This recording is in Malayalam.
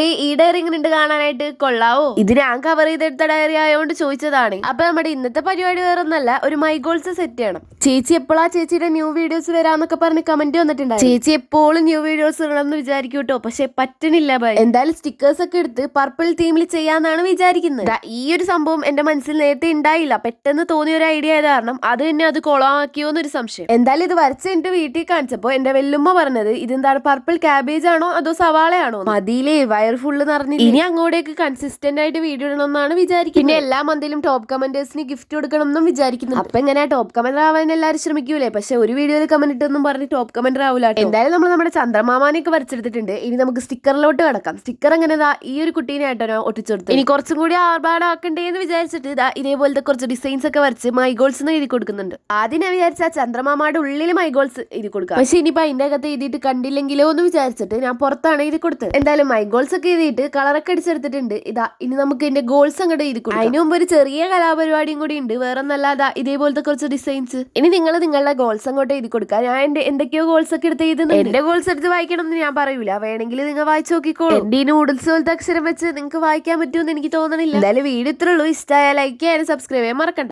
ഈ ഡയറി ഇങ്ങനെ ഉണ്ട് കാണാനായിട്ട്, കൊള്ളാവോ? ഇത് ഞാൻ കവർ ചെയ്തെടുത്ത ഡയറി ആയതുകൊണ്ട് ചോദിച്ചതാണ്. അപ്പൊ നമ്മുടെ ഇന്നത്തെ പരിപാടി വേറൊന്നല്ല, ഒരു മൈ ഗോൾസ് സെറ്റ് ചെയ്യണം. ചേച്ചി എപ്പോഴാ ചേച്ചിയുടെ ന്യൂ വീഡിയോസ് വരാന്നൊക്കെ പറഞ്ഞ് കമന്റ് വന്നിട്ടുണ്ടായി. ചേച്ചി എപ്പോഴും ന്യൂ വീഡിയോസ് ഇടണമെന്ന് വിചാരിക്കും കേട്ടോ, പക്ഷെ പറ്റണില്ല ബൈ. എന്തായാലും സ്റ്റിക്കേഴ്സ് ഒക്കെ എടുത്ത് പർപ്പിൾ തീമിൽ ചെയ്യാന്നാണ് വിചാരിക്കുന്നത്. ഈ ഒരു സംഭവം എന്റെ മനസ്സിൽ നേരത്തെ ഉണ്ടായില്ല, പെട്ടെന്ന് തോന്നിയ ഒരു ഐഡിയ ആയത് കാരണം അത് തന്നെ അത് കൊളമാക്കിയോന്നൊരു സംശയം. എന്തായാലും ഇത് വരച്ച് എന്റെ വീട്ടിൽ കാണിച്ചപ്പോ എന്റെ വെല്ലുമ്മ പറഞ്ഞത് ഇതെന്താണ് പർപ്പിൾ ക്യാബേജ് ആണോ അതോ സവാളയാണോ? മതിയിലേ വയർ ഫുള്ള് നിറഞ്ഞു. ഇനി അങ്ങോട്ടേക്ക് കൺസിസ്റ്റന്റ് ആയിട്ട് വീഡിയോ ഇടണമെന്നാണ് വിചാരിക്കുന്നത്. പിന്നെ എല്ലാ മന്തിലും ടോപ്പ് കമന്റേഴ്സിന് ഗിഫ്റ്റ് കൊടുക്കണം എന്നും വിചാരിക്കുന്നു. അപ്പൊ എങ്ങനെ ടോപ്പ് കമന്റർ ആവാൻ എല്ലാവരും ശ്രമിക്കൂലേ, പക്ഷെ ഒരു വീഡിയോയിൽ കമന്റ് ഇട്ടൊന്നും പറഞ്ഞ് ടോപ്പ് കമന്റർ ആവൂല. എന്തായാലും നമ്മൾ നമ്മുടെ ചന്ദ്രമാമാനെയൊക്കെ വരച്ചെടുത്തിട്ടുണ്ട്. ഇനി നമുക്ക് സ്റ്റിക്കറിലോട്ട് കിടക്കാം. സ്റ്റിക്കർ എങ്ങനെ ഈ ഒരു കുട്ടീനെ ആയിട്ടോ ഒട്ടിച്ചെടുത്തു. ഇനി കുറച്ചും കൂടി ആർഭാടാക്കണ്ടേന്ന് വിചാരിച്ചിട്ട് ഇതേപോലത്തെ കുറച്ച് ഡിസൈൻസ് ഒക്കെ വരച്ച് മൈ ഗോൾസ് എന്ന് എഴുതി കൊടുക്കുന്നുണ്ട്. ആദ്യം ഞാൻ വിചാരിച്ച ചന്ദ്രമാമയുടെ ഉള്ളിൽ മൈ ഗോൾസ് എഴുതി കൊടുക്കാം, പക്ഷെ ഇനിയിപ്പോ അതിന്റെ അകത്ത് എഴുതിയിട്ട് കണ്ടില്ലെങ്കിലോ എന്ന് വിചാരിച്ചിട്ട് ഞാൻ പുറത്താണ് എഴുതി കൊടുത്തത്. എന്തായാലും മൈ ഗോൾസ് ഒക്കെ എഴുതിയിട്ട് കളറൊക്കെ അടിച്ചെടുത്തിട്ടുണ്ട്. ഇനി നമുക്ക് ഇതിന്റെ ഗോൾസ് അങ്ങോട്ട് എഴുതി കൊടുക്കാം. അതിന് മുമ്പ് ഒരു ചെറിയ കലാപരിപാടിയും കൂടി ഉണ്ട്, വേറെ ഒന്നല്ലാതെ ഇതേപോലത്തെ കുറച്ച് ഡിസൈൻസ്. ഇനി നിങ്ങൾ നിങ്ങളുടെ ഗോൾസ് അങ്ങോട്ട് എഴുതി കൊടുക്കുക. ഞാൻ എന്തൊക്കെയോ ഗോൾസ് ഒക്കെ എടുത്ത് എഴുതുന്നു. എന്റെ ഗോൾസ് എടുത്ത് വായിക്കണം എന്ന് ഞാൻ പറയൂല, വേണമെങ്കിൽ നിങ്ങൾ വായിച്ചു നോക്കിക്കോളൂ. എന്റെ ഈ നൂഡിൽസ് പോലത്തെ അക്ഷരം വെച്ച് നിങ്ങൾക്ക് വായിക്കാൻ പറ്റുമെന്ന് എനിക്ക് തോന്നണില്ല. എന്തായാലും വീഡിയോ ഇത്രേ ഉള്ളൂ. ഇഷ്ടമായ ലൈക്ക് ചെയ്യാനും സബ്സ്ക്രൈബ് ചെയ്യാൻ മറക്കണ്ട.